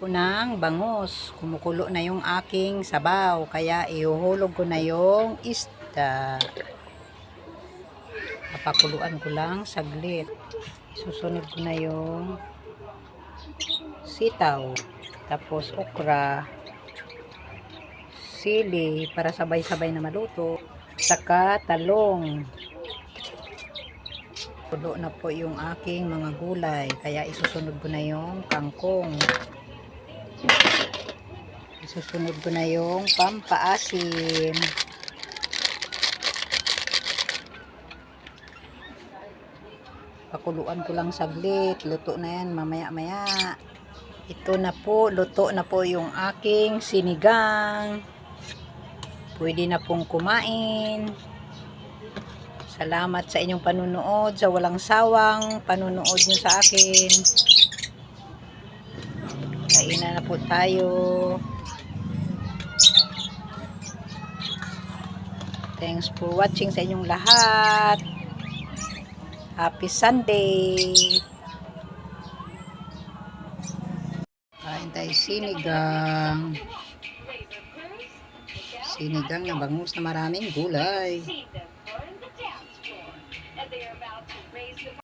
ko ng bangus. Kumukulo na yung aking sabaw. Kaya ihuhulog ko na yung isda. Papakuluan ko lang saglit. Susunod ko na yung sitaw. Tapos okra. Sili para sabay-sabay na maluto. Saka talong. Pulo na po yung aking mga gulay. Kaya isusunod ko na yung kangkong. Isusunod ko na yung pampaasim. Pakuluan ko lang saglit. Luto na yan mamaya-maya. Ito na po. Luto na po yung aking sinigang. Pwede na pong kumain. Salamat sa inyong panunood, sa walang sawang panunood nyo sa akin. Kainan na po tayo. Thanks for watching sa inyong lahat. Happy Sunday. Kain tayo sinigang. Sinigang na bangus na maraming gulay.